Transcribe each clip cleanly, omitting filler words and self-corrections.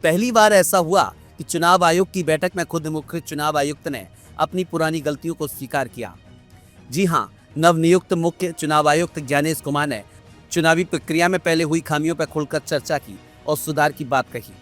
पहली बार ऐसा हुआ कि चुनाव आयोग की बैठक में खुद मुख्य चुनाव आयुक्त ने अपनी पुरानी गलतियों को स्वीकार किया। जी हां, नवनियुक्त मुख्य चुनाव आयुक्त ज्ञानेश कुमार ने चुनावी प्रक्रिया में पहले हुई खामियों पर खुलकर चर्चा की और सुधार की बात कही।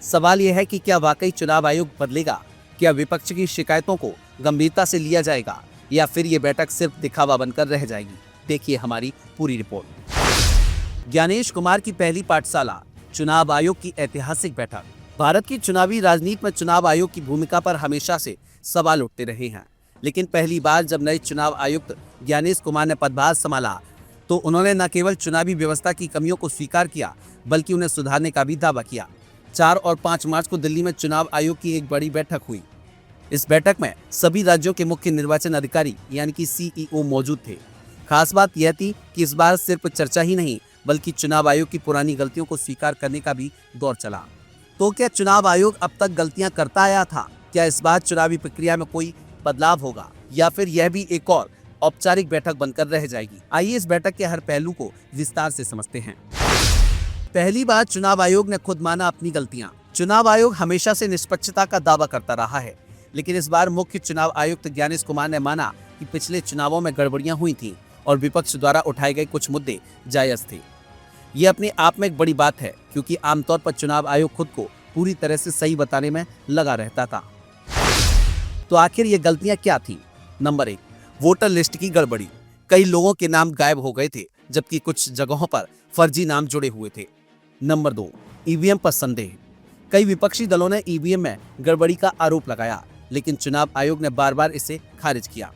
सवाल यह है कि क्या वाकई चुनाव आयोग बदलेगा? क्या विपक्ष की शिकायतों को गंभीरता से लिया जाएगा या फिर ये बैठक सिर्फ दिखावा बनकर रह जाएगी? देखिए हमारी पूरी रिपोर्ट। ज्ञानेश कुमार की पहली पाठशाला, चुनाव आयोग की ऐतिहासिक बैठक। भारत की चुनावी राजनीति में चुनाव आयोग की भूमिका पर हमेशा से सवाल उठते रहे हैं, लेकिन पहली बार जब नए चुनाव आयुक्त ज्ञानेश कुमार ने पदभार संभाला तो उन्होंने न केवल चुनावी व्यवस्था की कमियों को स्वीकार किया बल्कि उन्हें सुधारने का भी दावा किया। 4 और 5 मार्च को दिल्ली में चुनाव आयोग की एक बड़ी बैठक हुई। इस बैठक में सभी राज्यों के मुख्य निर्वाचन अधिकारी यानी कि CEO मौजूद थे। खास बात यह थी कि इस बार सिर्फ चर्चा ही नहीं बल्कि चुनाव आयोग की पुरानी गलतियों को स्वीकार करने का भी दौर चला। तो क्या चुनाव आयोग अब तक गलतियां करता आया था? क्या इस बार चुनावी प्रक्रिया में कोई बदलाव होगा या फिर यह भी एक और औपचारिक बैठक बनकर रह जाएगी? आइए इस बैठक के हर पहलू को विस्तार से समझते हैं। पहली बार चुनाव आयोग ने खुद माना अपनी गलतियां। चुनाव आयोग हमेशा से निष्पक्षता का दावा करता रहा है, लेकिन इस बार मुख्य चुनाव आयुक्त ज्ञानेश कुमार ने माना कि पिछले चुनावों में गड़बड़ियां हुई थी और विपक्ष द्वारा उठाए गए कुछ मुद्दे जायज थे। ये अपने आप में एक बड़ी बात है, क्योंकि आमतौर पर चुनाव आयोग खुद को पूरी तरह से सही बताने में लगा रहता था। तो आखिर ये गलतियां क्या थी? नंबर 1, वोटर लिस्ट की गड़बड़ी। कई लोगों के नाम गायब हो गए थे, जबकि कुछ जगहों पर फर्जी नाम जुड़े हुए थे। नंबर 2, EVM पर संदेह। कई विपक्षी दलों ने EVM में गड़बड़ी का आरोप लगाया, लेकिन चुनाव आयोग ने बार बार इसे खारिज किया।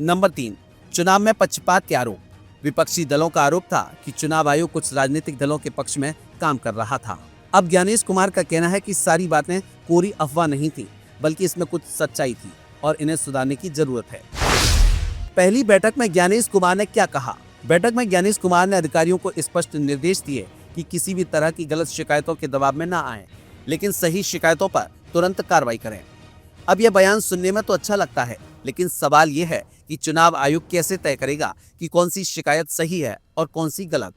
नंबर 3, चुनाव में पक्षपात के आरोप। विपक्षी दलों का आरोप था कि चुनाव आयोग कुछ राजनीतिक दलों के पक्ष में काम कर रहा था। अब ज्ञानेश कुमार का कहना है कि सारी बातें कोरी अफवाह नहीं थी, बल्कि इसमें कुछ सच्चाई थी और इन्हें सुधारने की जरूरत है। पहली बैठक में ज्ञानेश कुमार ने क्या कहा? बैठक में ज्ञानेश कुमार ने अधिकारियों को स्पष्ट निर्देश दिए कि किसी भी तरह की गलत शिकायतों के दबाव में न आए, लेकिन सही शिकायतों पर तुरंत कार्रवाई करें। अब यह बयान सुनने में तो अच्छा लगता है, लेकिन सवाल यह है कि चुनाव आयोग कैसे तय करेगा कि कौन सी शिकायत सही है और कौन सी गलत?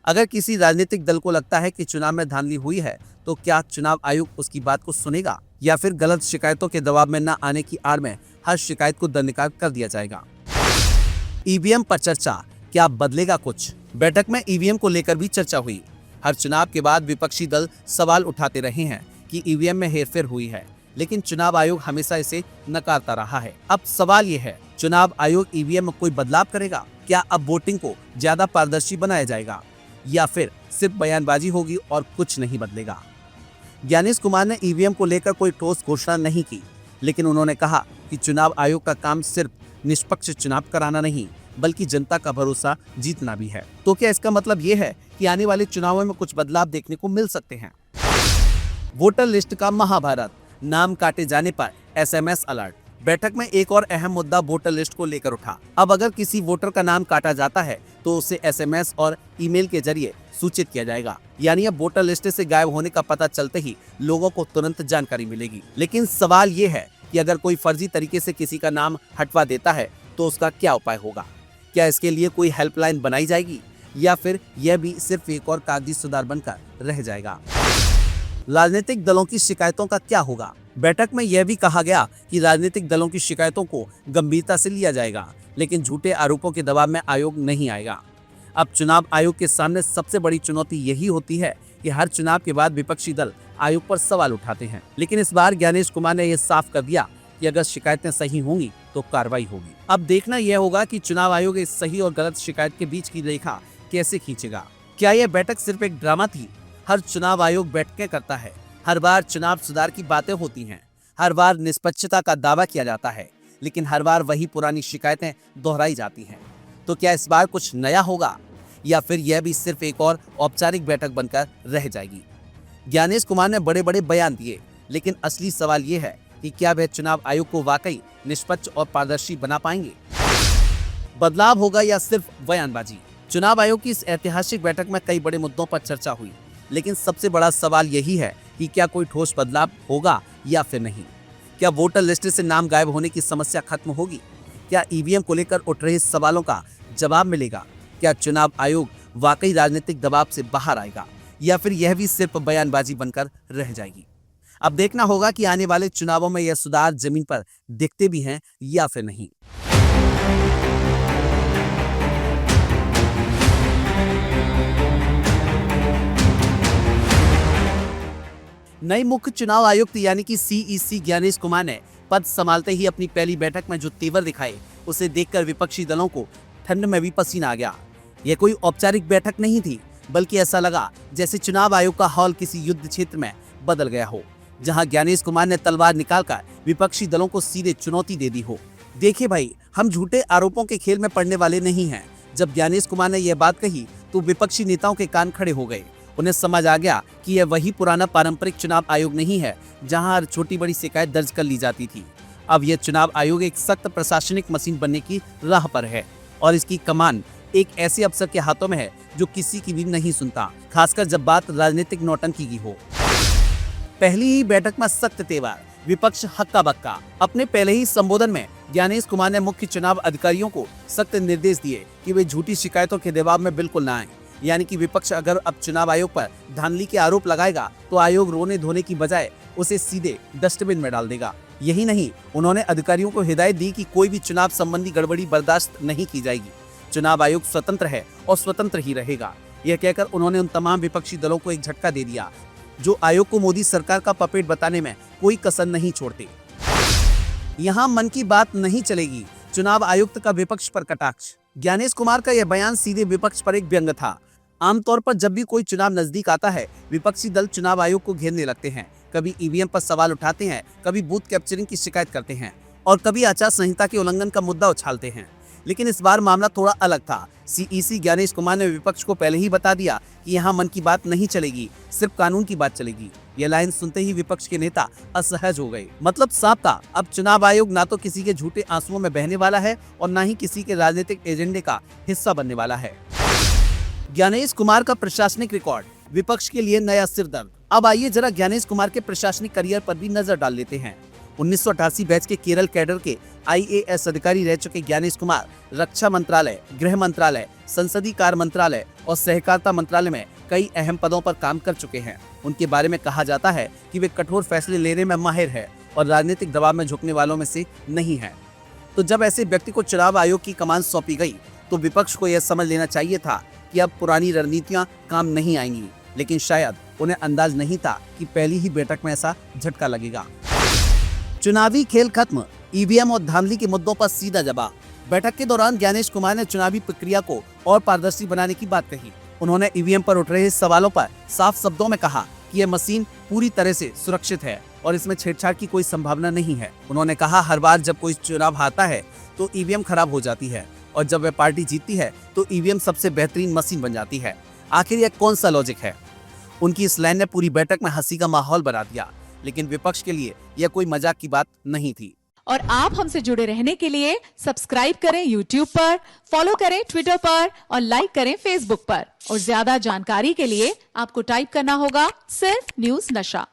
अगर किसी राजनीतिक दल को लगता है कि चुनाव में धांधली हुई है, तो क्या चुनाव आयोग उसकी बात को सुनेगा या फिर गलत शिकायतों के दबाव में न आने की आड़ में हर शिकायत को दरकिनार कर दिया जाएगा? EVM पर चर्चा, क्या बदलेगा कुछ? बैठक में EVM को लेकर भी चर्चा हुई। हर चुनाव के बाद विपक्षी दल सवाल उठाते रहे हैं कि EVM में हेरफेर हुई है, लेकिन चुनाव आयोग हमेशा इसे नकारता रहा है। अब सवाल ये है, चुनाव आयोग EVM में कोई बदलाव करेगा? क्या अब वोटिंग को ज्यादा पारदर्शी बनाया जाएगा या फिर सिर्फ बयानबाजी होगी और कुछ नहीं बदलेगा? ज्ञानेश कुमार ने EVM को लेकर कोई ठोस घोषणा नहीं की, लेकिन उन्होंने कहा कि चुनाव आयोग का काम सिर्फ निष्पक्ष चुनाव कराना नहीं बल्कि जनता का भरोसा जीतना भी है। तो क्या इसका मतलब ये है कि आने वाले चुनावों में कुछ बदलाव देखने को मिल सकते हैं? वोटर लिस्ट का महाभारत, नाम काटे जाने पर SMS अलर्ट। बैठक में एक और अहम मुद्दा वोटर लिस्ट को लेकर उठा। अब अगर किसी वोटर का नाम काटा जाता है तो उसे SMS और ईमेल के जरिए सूचित किया जाएगा, यानी अब वोटर लिस्ट से गायब होने का पता चलते ही लोगों को तुरंत जानकारी मिलेगी। लेकिन सवाल ये है कि अगर कोई फर्जी तरीके से किसी का नाम हटवा देता है तो उसका क्या उपाय होगा? क्या इसके लिए कोई हेल्पलाइन बनाई जाएगी या फिर यह भी सिर्फ एक और कागजी सुधार बनकर रह जाएगा? राजनीतिक दलों की शिकायतों का क्या होगा? बैठक में यह भी कहा गया कि राजनीतिक दलों की शिकायतों को गंभीरता से लिया जाएगा, लेकिन झूठे आरोपों के दबाव में आयोग नहीं आएगा। अब चुनाव आयोग के सामने सबसे बड़ी चुनौती यही होती है कि हर चुनाव के बाद विपक्षी दल आयोग पर सवाल उठाते हैं, लेकिन इस बार ज्ञानेश कुमार ने यह साफ कर दिया कि अगर शिकायतें सही होंगी तो कार्रवाई होगी। अब देखना यह होगा कि चुनाव आयोग इस सही और गलत शिकायत के बीच की रेखा कैसे खींचेगा। क्या यह बैठक सिर्फ एक ड्रामा थी? हर चुनाव आयोग बैठकें करता है, हर बार चुनाव सुधार की बातें होती हैं, हर बार निष्पक्षता का दावा किया जाता है, लेकिन हर बार वही पुरानी शिकायतें दोहराई जाती हैं। तो क्या इस बार कुछ नया होगा या फिर यह भी सिर्फ एक और औपचारिक बैठक बनकर रह जाएगी? ज्ञानेश कुमार ने बड़े बड़े बयान दिए, लेकिन असली सवाल ये है कि क्या वह चुनाव आयोग को वाकई निष्पक्ष और पारदर्शी बना पाएंगे? बदलाव होगा या सिर्फ बयानबाजी? चुनाव आयोग की इस ऐतिहासिक बैठक में कई बड़े मुद्दों पर चर्चा हुई, लेकिन सबसे बड़ा सवाल यही है कि क्या कोई ठोस बदलाव होगा या फिर नहीं? क्या वोटर लिस्ट से नाम गायब होने की समस्या खत्म होगी? क्या EVM को लेकर उठ रहे सवालों का जवाब मिलेगा? क्या चुनाव आयोग वाकई राजनीतिक दबाव से बाहर आएगा या फिर यह भी सिर्फ बयानबाजी बनकर रह जाएगी। अब देखना होगा कि आने वाले चुनावों में यह सुधार जमीन पर दिखते भी हैं या फिर नहीं। नए मुख्य चुनाव आयुक्त यानी कि सीईसी ज्ञानेश कुमार ने पद संभालते ही अपनी पहली बैठक में जो तेवर दिखाए, उसे देखकर विपक्षी दलों को ठंड में भी पसीना आ गया। यह कोई औपचारिक बैठक नहीं थी, बल्कि ऐसा लगा जैसे चुनाव आयोग का हॉल किसी युद्ध क्षेत्र में बदल गया हो, जहां ज्ञानेश कुमार ने तलवार निकालकर विपक्षी दलों को सीधे चुनौती दे दी हो। देखिए भाई, हम झूठे आरोपों के खेल में पड़ने वाले नहीं हैं। जब ज्ञानेश कुमार ने यह बात कही तो विपक्षी नेताओं के कान खड़े हो गए। उन्हें समझ आ गया कि यह वही पुराना पारंपरिक चुनाव आयोग नहीं है जहां हर छोटी बड़ी शिकायत दर्ज कर ली जाती थी। अब यह चुनाव आयोग एक सख्त प्रशासनिक मशीन बनने की राह पर है और इसकी कमान एक ऐसे अफसर के हाथों में है जो किसी की भी नहीं सुनता, खासकर जब बात राजनीतिक नौटंकी की हो। पहली ही बैठक में सख्त तेवर, विपक्ष हक्का बक्का। अपने पहले ही संबोधन में ज्ञानेश कुमार ने मुख्य चुनाव अधिकारियों को सख्त निर्देश दिए कि वे झूठी शिकायतों के दबाव में बिल्कुल न आए। यानी कि विपक्ष अगर अब चुनाव आयोग पर धांधली के आरोप लगाएगा तो आयोग रोने धोने की बजाय उसे सीधे डस्टबिन में डाल देगा। यही नहीं, उन्होंने अधिकारियों को हिदायत दी कि कोई भी चुनाव संबंधी गड़बड़ी बर्दाश्त नहीं की जाएगी। चुनाव आयोग स्वतंत्र है और स्वतंत्र ही रहेगा। यह कहकर उन्होंने उन तमाम विपक्षी दलों को एक झटका दे दिया जो आयोग को मोदी सरकार का पपेट बताने में कोई कसर नहीं छोड़ते। यहाँ मन की बात नहीं चलेगी। चुनाव आयुक्त का विपक्ष पर कटाक्ष। ज्ञानेश कुमार का यह बयान सीधे विपक्ष पर एक व्यंग्य था। आमतौर पर जब भी कोई चुनाव नजदीक आता है, विपक्षी दल चुनाव आयोग को घेरने लगते हैं। कभी ईवीएम पर सवाल उठाते हैं, कभी बूथ कैप्चरिंग की शिकायत करते हैं और कभी आचार संहिता के उल्लंघन का मुद्दा उछालते हैं। लेकिन इस बार मामला थोड़ा अलग था। सीईसी ज्ञानेश कुमार ने विपक्ष को पहले ही बता दिया कि यहाँ मन की बात नहीं चलेगी, सिर्फ कानून की बात चलेगी। यह लाइन सुनते ही विपक्ष के नेता असहज हो गए। मतलब साफ था, अब चुनाव आयोग ना तो किसी के झूठे आंसुओं में बहने वाला है और ना ही किसी के राजनीतिक एजेंडे का हिस्सा बनने वाला है। ज्ञानेश कुमार का प्रशासनिक रिकॉर्ड, विपक्ष के लिए नया सिरदर्द। अब आइए जरा ज्ञानेश कुमार के प्रशासनिक करियर पर भी नजर डाल लेते हैं। 1988 बैच के केरल कैडर के आईएएस अधिकारी रह चुके ज्ञानेश कुमार रक्षा मंत्रालय, गृह मंत्रालय, संसदीय कार्य मंत्रालय और सहकारिता मंत्रालय में कई अहम पदों पर काम कर चुके हैं। उनके बारे में कहा जाता है कि वे कठोर फैसले लेने में माहिर है और राजनीतिक दबाव में झुकने वालों में से नहीं है। तो जब ऐसे व्यक्ति को चुनाव आयोग की कमान सौंपी गई तो विपक्ष को यह समझ लेना चाहिए था कि अब पुरानी रणनीतियां काम नहीं आएंगी। लेकिन शायद उन्हें अंदाज नहीं था कि पहली ही बैठक में ऐसा झटका लगेगा। चुनावी खेल खत्म, ईवीएम और धांधली के मुद्दों पर सीधा जवाब। बैठक के दौरान ज्ञानेश कुमार ने चुनावी प्रक्रिया को और पारदर्शी बनाने की बात कही। उन्होंने ईवीएम पर उठ रहे सवालों पर साफ शब्दों में कहा कि यह मशीन पूरी तरह से सुरक्षित है और इसमें छेड़छाड़ की कोई संभावना नहीं है। उन्होंने कहा, हर बार जब कोई चुनाव हारता है तो ईवीएम खराब हो जाती है और जब वह पार्टी जीतती है तो ईवीएम सबसे बेहतरीन मशीन बन जाती है। आखिर यह कौन सा लॉजिक है? उनकी इस लाइन ने पूरी बैठक में हंसी का माहौल बना दिया। लेकिन विपक्ष के लिए यह कोई मजाक की बात नहीं थी। और आप हमसे जुड़े रहने के लिए सब्सक्राइब करें YouTube पर, फॉलो करें Twitter पर और लाइक करें Facebook पर। और ज्यादा जानकारी के लिए आपको टाइप करना होगा सिर्फ न्यूज़ नशा।